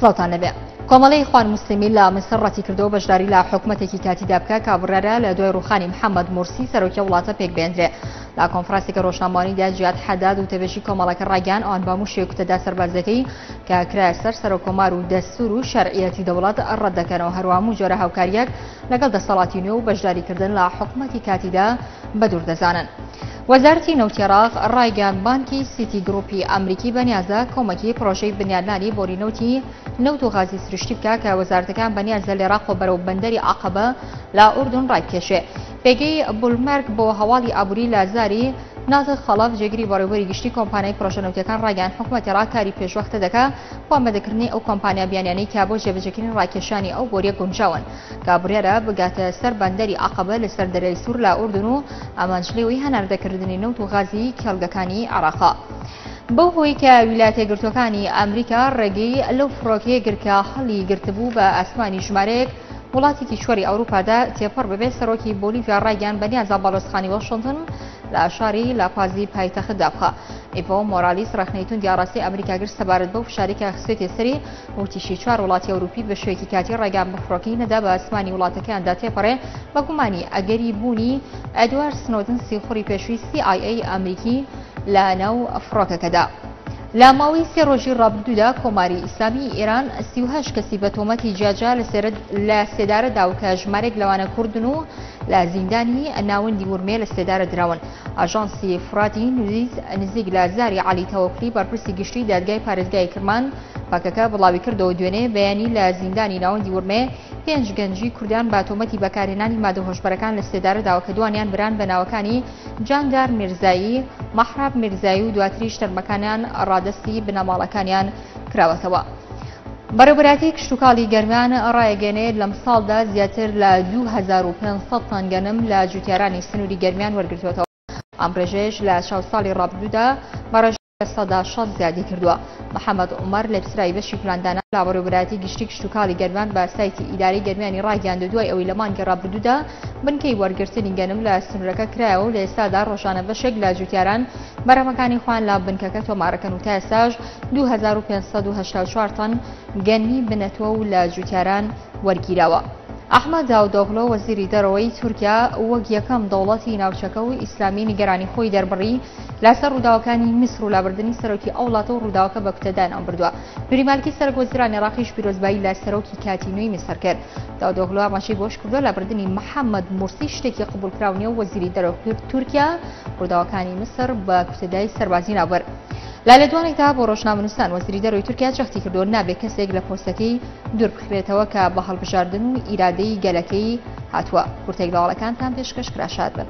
سڵتان لەبێ. کۆمەڵەی خوان موسلیمی لە مسر ڕەتی کردەوە بەشداری لە حکوومەتێکی کاتیدا بکە کابڕێرە لە دوای ڕوخانی محەممەد مورسی سەرۆکیە وڵاتە پێک بێنرێ. لا کۆنفرانسێکە ڕۆژنامەوانیدا جیاد حەداد و تەبێژی کۆمەڵەکە ڕاگەیان ئەوان بە هەموو کوتەدا سەربازەکەی کە کرایە سەر سەرۆکۆمار و دەستور و شەرعیەتی دەوڵەت ڕەت دەکەنەوە، هەروە هەموو جۆرە هاوکاریەک لەگەڵ دەسەڵاتی نوێ و بەشداریکردن لە حکوومەتی کاتیدا بەدوور دەزانن. وەزارەتی نەوتێراغ ڕایگەیاند بانکی سیتی گروپی ئەمریکی بەنیازە کۆمەکی پرۆژەی بنیادنانی بۆرینەوتی نەوت و غازی سروشتی بکە کە وەزارەتەکان بەنیازە لە عێراق و بەرەو بەندەری عەقەبە لە ئوردون ڕایکێشێ. پێگەی بولمەرگ بۆ هەواڵی ئابووری لە زاری نازە خەڵەف جێگیری بەڕێوەبەری گشتی کۆمپانیای پرۆژە نەوتەکان ڕاگەیاند حکوومەتی عێراق کاری پێشوەختە دەکا بۆ ئامادەکردنی ئەو کۆمپانیا بیانیانەی کە بۆ جێبەجێکردنی ڕاکێشانی ئەو بۆریە گونجاون کە بڕیارە بگاتە سەر بەندەری عەقەبە لەسەر دەریای سوور لە ئوردون و ئامانجلێەوەی هەناردەکردنی نەوت و غازی کێڵگەکانی عێراقا. بەو هۆی کە ویلایەتە یەکگرتووەکانی ئەمریکا ڕێگەی لەو فڕۆکەیە گرکە هەڵی گرتبوو بە ئاسمانی ژمارەیەک وڵاتێکی چوەری ئەوروپادا تێپەڕ ببێت، سەرۆکی بۆلیڤیا ڕایگەیاند بەنیازە باڵۆزخانی واشنتن لە شاری لاپازی پایتەختدا بخە. ئیڤۆ مۆرالیس ڕەخنەی توندی ئاڕاستی ئەمریکا گرت سەبارەت بەو فشارێکە خستێتی سەری وتیشی 4 وڵاتی ئەوروپی بە شوێکی کاتی ڕایگەیان بە فڕۆکەی نەدا بە ئاسمانی وڵاتەکەیاندا تێپەڕێ بە گومانی ئەگەری بوونی ئەدوارد سنۆدن سیخوڕی پێشووی CIA ئەمریکی لە ناو فڕۆکەکەدا. لە ماوەی 3 ڕۆژی ڕابردوودا کۆماری ئیسلامی ئێران 38 کەسی بە تۆمەتی جیاجا لە سێدارەدا و کە ژمارێک لەوانە کوردن و لە زیندانی ناوەندی ورمێ لە سێدارە دراون. ئاژانسی فراتی نزیک لە زاری عەلی تەوەکلی بەرپرسی گشتی دادگای پارێزگای کرمان پاکەکە بڵاوی کردەوە دوێنێ بەیانی لە زیندانی ناوەندی ورمێ 5 گەنجی کوردان بە تۆمەتی بەکارهێنانی مادە هۆشبەرەکان لە سێدارەدا کە دوانیان بران بە ناوەکانی جاندار میرزایی، مەحراب میرزایی و دواتریش تەرمەکانیان ڕادستی بنەماڵەکانیان کراوەتەوە. بەڕێوەبەراتی کشتتوکاڵی گەرمیان ڕایەگەنێت لەم ساڵدا زیاتر لە 2500 تان گەنم لە جوتیارانی سنووری گەرمیان وەرگرتوێتەوە. ئەم ڕێژەیەش لە 4 ساڵی ڕابردوودا بەڕێژ 160 زیادی کردووە. محەممەد عومەر لە پسرایی بەشی پلاندانە لە بەڕێوەبەراتی گشتی کشتتوکاڵی گەرمیان بە سایتی ئیداری گەرمیانی ڕاگەیاند دوای ئەوەی لە مانگی ڕابردوودا بنکەی وەرگرتنی گەنم لە سنوورەکە کرایەوە و لە ئێستادا ڕۆژانە بەشێک لە جوتیاران بەرهەمەکانی خوان لە بنکەکە تۆمارەکەن و تا ئێستاش 2584 تن گەنمی بنەتوە و لە جوتیاران وەرگیراوە. ئەحمەد داودۆغلۆ وەزیری دەرەوەی تورکیا وەک یەکەم دەوڵەتی ناوچەکە و ئیسلامی نیگەرانی خۆی دەربڕی لەسەر ڕووداوەکانی میسر و لابردنی سەرۆکی ئەو وڵاتە و ڕووداوەکە بە کوتەدانەوە بردووە. نوریمالکی سەرۆکوەزیرانی عێراقیش پیرۆزبایی لە سەرۆکی کاتی نوێی میسر کرد. داودۆغلۆ ئاماژەی بۆش کردووە لابردنی محەممەد مورسی شتێکی قبولکراو نیە و وەزیری دەرەوەی تورکیا ڕووداوەکانی میسر بە کوتەدای سەربازی نابەر. لا لەدوانێکدا بۆ ڕۆژنامەنووسان وەزیری دەرەوەی تورکیا جەختی کردووە نابێت کەسێک لە پۆستەکەی دوور بخرێتەوە کە بە هەڵبژاردن و ئیرادەی گەلەکەی هاتووە. کورتێک لەواڵەکانتان پێشکەش کرا. شاد بن.